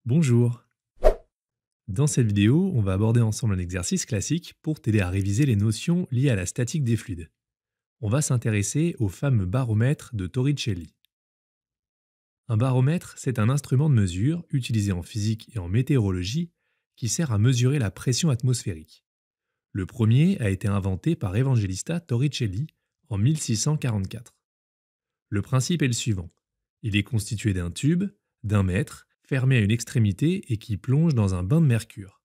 Bonjour. Dans cette vidéo, on va aborder ensemble un exercice classique pour t'aider à réviser les notions liées à la statique des fluides. On va s'intéresser au fameux baromètre de Torricelli. Un baromètre, c'est un instrument de mesure utilisé en physique et en météorologie qui sert à mesurer la pression atmosphérique. Le premier a été inventé par Evangelista Torricelli en 1644. Le principe est le suivant. Il est constitué d'un tube, d'1 mètre, fermé à une extrémité et qui plonge dans un bain de mercure.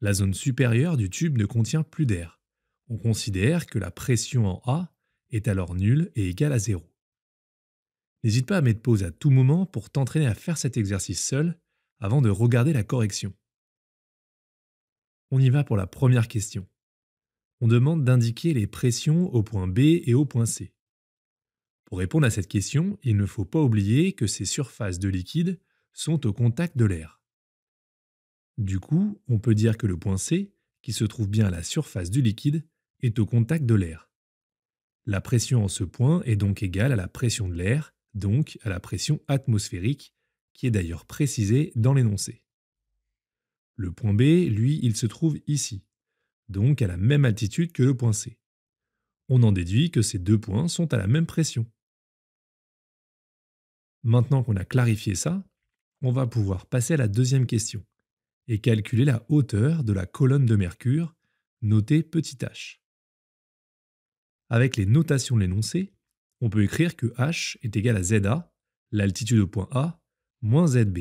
La zone supérieure du tube ne contient plus d'air. On considère que la pression en A est alors nulle et égale à zéro. N'hésite pas à mettre pause à tout moment pour t'entraîner à faire cet exercice seul avant de regarder la correction. On y va pour la première question. On demande d'indiquer les pressions au point B et au point C. Pour répondre à cette question, il ne faut pas oublier que ces surfaces de liquide sont au contact de l'air. Du coup, on peut dire que le point C, qui se trouve bien à la surface du liquide, est au contact de l'air. La pression en ce point est donc égale à la pression de l'air, donc à la pression atmosphérique, qui est d'ailleurs précisée dans l'énoncé. Le point B, lui, il se trouve ici, donc à la même altitude que le point C. On en déduit que ces deux points sont à la même pression. Maintenant qu'on a clarifié ça, on va pouvoir passer à la deuxième question et calculer la hauteur de la colonne de mercure, notée petit h. Avec les notations de l'énoncé, on peut écrire que h est égal à ZA, l'altitude au point A, moins ZB.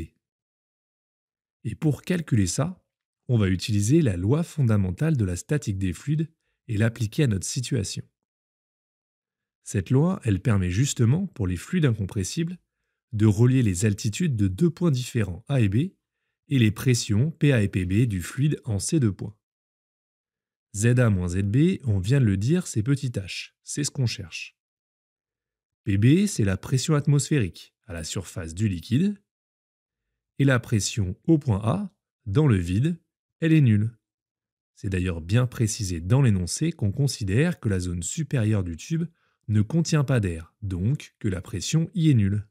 Et pour calculer ça, on va utiliser la loi fondamentale de la statique des fluides et l'appliquer à notre situation. Cette loi, elle permet justement, pour les fluides incompressibles, de relier les altitudes de deux points différents A et B et les pressions PA et PB du fluide en ces deux points. ZA moins ZB, on vient de le dire, c'est petit h, c'est ce qu'on cherche. PB, c'est la pression atmosphérique à la surface du liquide, et la pression au point A, dans le vide, elle est nulle. C'est d'ailleurs bien précisé dans l'énoncé qu'on considère que la zone supérieure du tube ne contient pas d'air, donc que la pression y est nulle.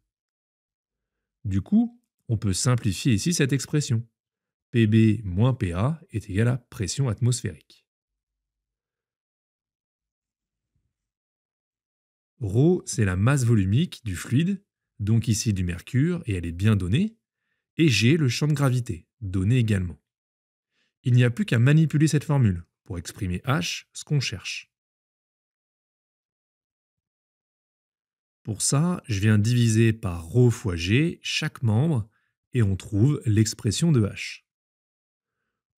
Du coup, on peut simplifier ici cette expression. PB moins PA est égal à pression atmosphérique. Rho, c'est la masse volumique du fluide, donc ici du mercure, et elle est bien donnée, et G, le champ de gravité, donné également. Il n'y a plus qu'à manipuler cette formule pour exprimer H, ce qu'on cherche. Pour ça, je viens diviser par ρ fois G chaque membre, et on trouve l'expression de H.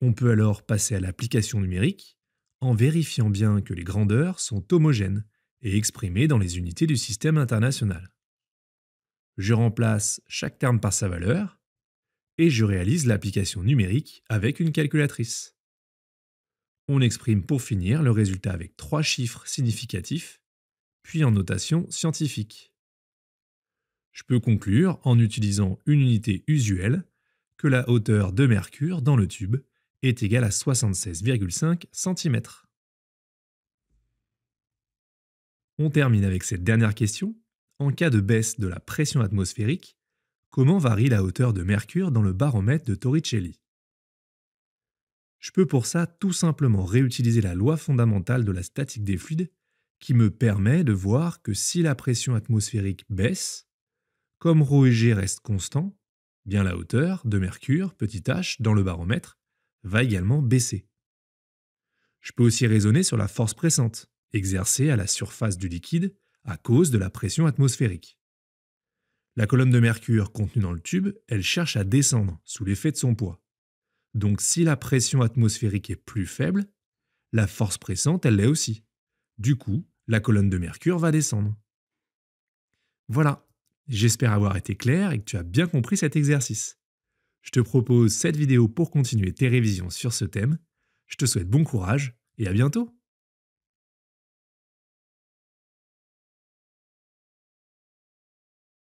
On peut alors passer à l'application numérique en vérifiant bien que les grandeurs sont homogènes et exprimées dans les unités du système international. Je remplace chaque terme par sa valeur et je réalise l'application numérique avec une calculatrice. On exprime pour finir le résultat avec 3 chiffres significatifs, puis en notation scientifique. Je peux conclure en utilisant une unité usuelle que la hauteur de mercure dans le tube est égale à 76,5 cm. On termine avec cette dernière question. En cas de baisse de la pression atmosphérique, comment varie la hauteur de mercure dans le baromètre de Torricelli? Je peux pour ça tout simplement réutiliser la loi fondamentale de la statique des fluides qui me permet de voir que si la pression atmosphérique baisse, comme ρ et G restent constants, bien la hauteur de mercure, petit h, dans le baromètre, va également baisser. Je peux aussi raisonner sur la force pressante, exercée à la surface du liquide à cause de la pression atmosphérique. La colonne de mercure contenue dans le tube, elle cherche à descendre sous l'effet de son poids. Donc si la pression atmosphérique est plus faible, la force pressante, elle l'est aussi. Du coup, la colonne de mercure va descendre. Voilà, j'espère avoir été clair et que tu as bien compris cet exercice. Je te propose cette vidéo pour continuer tes révisions sur ce thème. Je te souhaite bon courage et à bientôt.